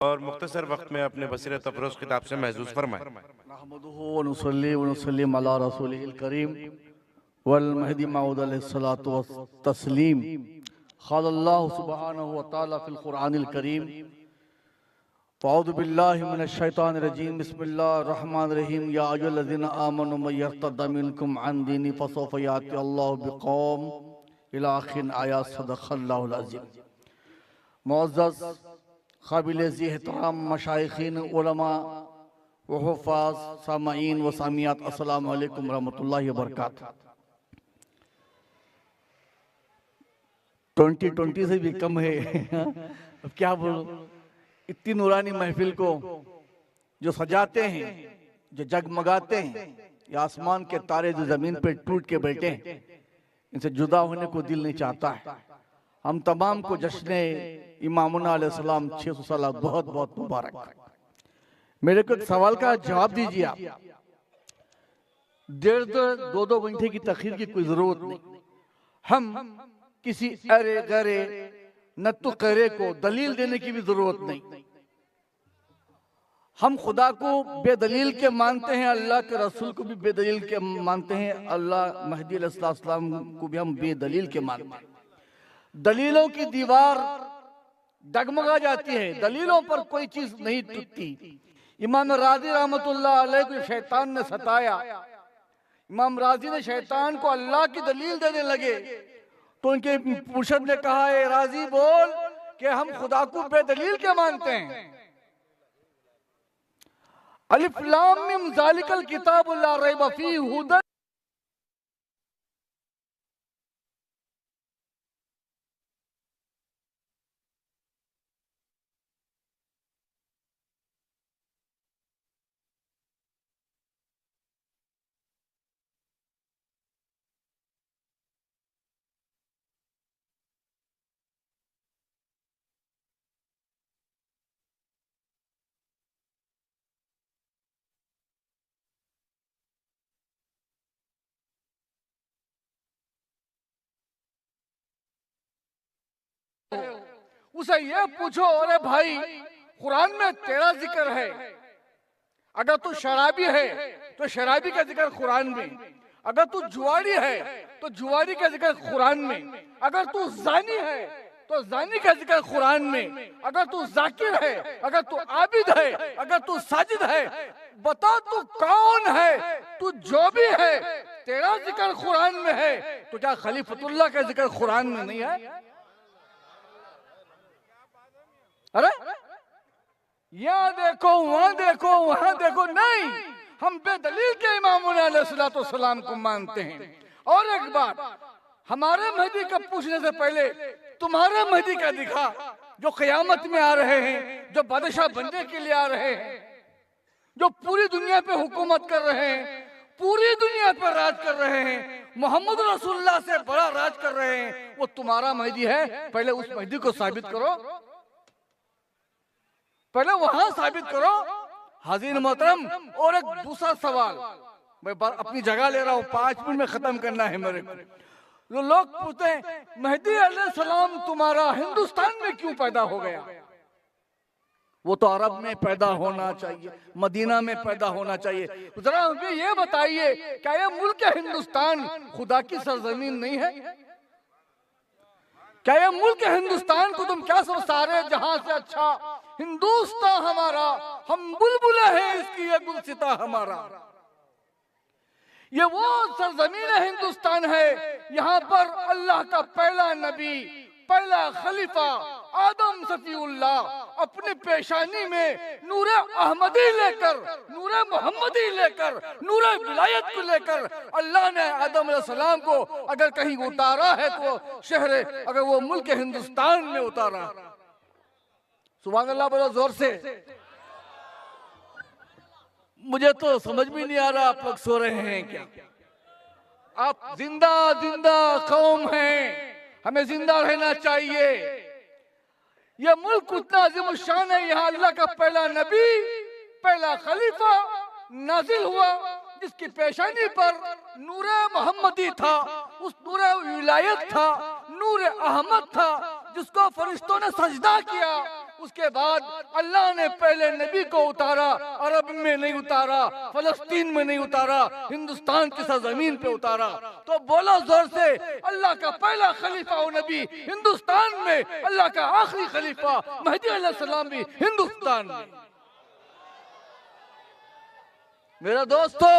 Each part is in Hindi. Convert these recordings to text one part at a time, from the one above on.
और मुख्तसर वक्त में अपने बसीरत अफरोज खिताब से महसूस फरमाएं। नहमदुहु व नुसल्ली व नुसल्लिम अला रसूलिहिल करीम वल महदी मऊद अलैहिस्सलातु व तस्लीम। क़ालल्लाहु सुब्हानहु व तआला फ़िल क़ुरआनिल करीम अऊज़ु बिल्लाहि मिनश शैतानिर रजीम बिस्मिल्लाहिर रहमानिर रहीम या अय्युहल्लज़ीना आमनू मन यर्तद्द मिनकुम अन दीनिही फसौफ़ याति अल्लाहु बिक़ौम इला आखिर आयात। सदक़ल्लाहुल अज़ीम। मुअज़्ज़ज़ क़ाबिल-ए एहतराम मशाइख़ीन, उलमा व हुफ़्फ़ाज़, सामईन व सामियात, अस्सलामु अलैकुम व रहमतुल्लाहि व बरकातुहू। 2020 से भी कम है। अब क्या बोलूं, इतनी नूरानी महफिल को जो सजाते हैं, जो जगमगाते हैं, ये आसमान के तारे जो जमीन पे टूट के बैठे हैं, इनसे जुदा होने को दिल नहीं चाहता है। हम तमाम को जश्न इमामुना अलैहिस्सलाम 600 साल बहुत बहुत मुबारक। मेरे को एक सवाल का जवाब दीजिए आप। 1.5-2 घंटे की तखरीर की कोई जरूरत नहीं। हम किसी अरे गरे नत्तु करे को दलील देने की भी जरूरत नहीं। हम खुदा को बेदलील के मानते हैं, अल्लाह के रसूल को भी बेदलील के मानते हैं, अल्लाह महदी अलैहिस्सलाम को भी हम बेदलील के मानते हैं। दलीलों की दीवार डगमगा जाती है, दलीलों पर कोई चीज नहीं टूटती। इमाम राजी रहमतुल्लाह अलैह को शैतान ने सताया। इमाम राजी ने शैतान को अल्लाह की दलील देने लगे तो उनके मुर्शिद ने कहा, ए राजी बोल कि हम खुदा को बेदलील के मानते हैं। अलिफ लाम मीम ज़ालिकल किताबु ला रैब फीहि हुदन। उसे ये पूछो, अरे भाई कुरान में तेरा जिक्र है, अगर तू शराबी है तो शराबी का जिक्र कुरान में, अगर तू जुआरी है तो जुआरी का जिक्र कुरान में, अगर तू जानी है तो जानी का जिक्र कुरान में, अगर तू जाकिर है, अगर तू आबिद है, अगर तू साजिद है, बता तू कौन है, तू जो भी है, तेरा जिक्र कुरान में है, तो क्या खलीफतुल्लाह का जिक्र कुरान में नहीं है? अरे यहाँ देखो, वहां देखो, वहां देखो, नहीं, हम बेदलील के इमाम अलैहिस्सलाम को मानते हैं। और एक बात, हमारे महदी का पूछने से पहले तुम्हारे महदी का दिखा, जो क़यामत में आ रहे हैं, जो बादशाह बनने के लिए आ रहे हैं, जो पूरी दुनिया पे हुकूमत कर रहे हैं, पूरी दुनिया पर राज कर रहे हैं, मोहम्मद रसूलुल्लाह से बड़ा राज कर रहे हैं, वो तुम्हारा महदी है। पहले उस महदी को साबित करो, पहले वहां साबित करो। हाज़िर मोहतरम, और एक दूसरा सवाल, मैं अपनी जगह ले रहा हूँ, 5 मिनट में खत्म करना है मेरे को। जो लोग पूछते हैं महदी अलैहिस्सलाम तुम्हारा हिंदुस्तान में क्यों पैदा हो गया, वो तो अरब में पैदा होना चाहिए, मदीना में पैदा होना चाहिए। जरा मुझे ये बताइए, क्या ये मुल्क हिंदुस्तान खुदा की सरजमीन नहीं है? क्या ये मुल्क हिंदुस्तान को तुम क्या सब सारे जहां से अच्छा हिंदुस्तान हमारा, हम बुलबुले हैं इसकी, ये गुलसिता हमारा। ये वो सरजमीन हिंदुस्तान है, यहाँ पर अल्लाह का पहला नबी, पहला खलीफा आदम सफीउल्लाह अपनी पेशानी में नूरे अहमदी लेकर, नूरे मोहम्मदी लेकर, नूरे विलायत को लेकर अल्लाह ने आदम अलैहिस्सलाम को अगर कहीं उतारा है तो शहर, अगर वो मुल्क हिंदुस्तान में उतारा। सुभान अल्लाह, बोलो जोर से। मुझे तो समझ में नहीं आ रहा आप लोग सो रहे हैं क्या? आप जिंदा जिंदा कौम हैं, हमें जिंदा रहना चाहिए। यह मुल्क उतना अज़ीमुश्शान है, यहाँ अल्लाह का पहला नबी, पहला खलीफा नाजिल हुआ, जिसकी पेशानी पर नूरे मोहम्मदी था, उस नूरे विलायत था, नूरे अहमद था, जिसको फरिश्तों ने सजदा किया, उसके बाद अल्लाह ने पहले नबी को उतारा, अरब में नहीं उतारा, फलस्तीन में नहीं उतारा, हिंदुस्तान की सरजमीन पे उतारा। तो बोलो जोर से, अल्लाह का पहला खलीफा वो नबी हिंदुस्तान में, अल्लाह का आखिरी खलीफा महदी अलैहिस्सलाम भी हिंदुस्तान में। मेरा दोस्तों,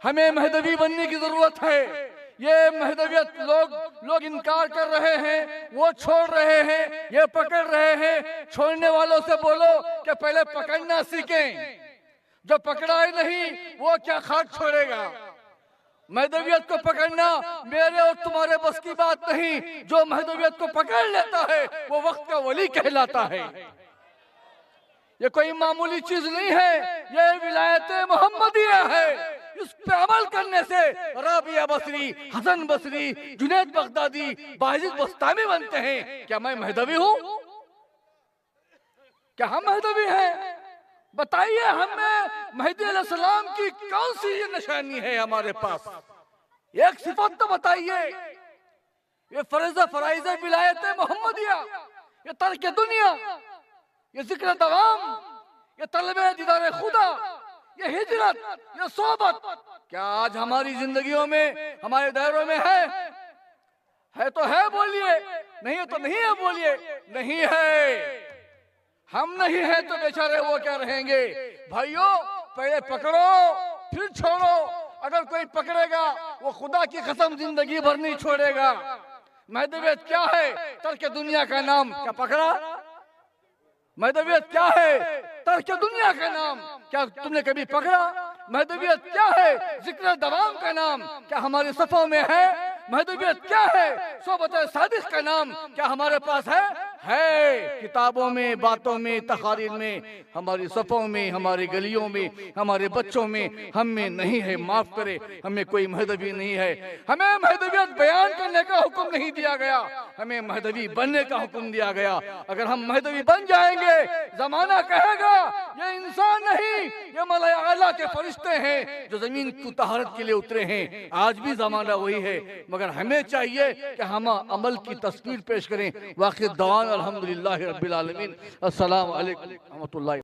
हमें महदवी बनने की जरूरत है। ये महदवियत लोग इनकार कर रहे हैं, वो छोड़ रहे हैं, ये पकड़ रहे हैं। छोड़ने वालों से बोलो कि पहले पकड़ना सीखें। जो पकड़ा ही नहीं वो क्या खाक छोड़ेगा। महदवियत को पकड़ना मेरे और तुम्हारे बस की बात नहीं। जो महदवियत को पकड़ लेता है वो वक्त का वली कहलाता है। ये कोई मामूली चीज नहीं है, ये विलायत मोहम्मदिया है। इस पे अमल करने से राबिया बसरी, हसन बसरी, जुनैद बगदादी, बाजिद बस्तामी बनते हैं। क्या मैं महदवी हूँ? क्या हम महदवी हैं? बताइए, हमें महदी अलैहिस्सलाम की कौन सी ये निशानी है हमारे पास? एक सिफत तो बताइए। ये फराइज़ विलायत मोहम्मदिया, ये तर्क दुनिया, ये जिक्र दवाम, ये तलबे दीदार खुदा, ये हिजरत, ये सोबत, क्या आज हमारी जिंदगियों में, हमारे दायरों में है तो है बोलिए, नहीं है तो नहीं है बोलिए। नहीं है, हम नहीं है तो बेचारे वो क्या रहेंगे। भाइयों, पहले पकड़ो फिर छोड़ो। अगर कोई पकड़ेगा वो खुदा की कसम जिंदगी भर नहीं छोड़ेगा। महदवियत क्या है? तर्क दुनिया का नाम। क्या पकड़ा? महदवियत क्या है? तर्क दुनिया का नाम। क्या तुमने कभी पकड़ा? महदवियत क्या है? जिक्र दवाम का नाम। क्या हमारे सफों में है? महदवियत क्या है? सोबत सादिक का नाम। क्या हमारे पास है? किताबों में, बातों में, तकारीर में, हमारी सफों में, हमारी गलियों में, हमारे बच्चों में, हम में नहीं है। माफ करे, हमें कोई महदवी नहीं है। हमें महदवियत बयान करने का हुक्म नहीं दिया गया, हमें महदवी बनने का हुक्म दिया गया। अगर हम महदवी बन जाएंगे, जमाना कहेगा ये इंसान नहीं, ये मौला आला के फरिश्ते हैं जो जमीन की तहारत के लिए उतरे हैं। आज भी जमाना वही है, मगर हमें चाहिए कि हम अमल की तस्वीर पेश करें। वाक़ई दवान अल्हम्दुलिल्लाह रब्बिल आलमीन। अस्सलाम वालेकुम रहमतुल्लाह।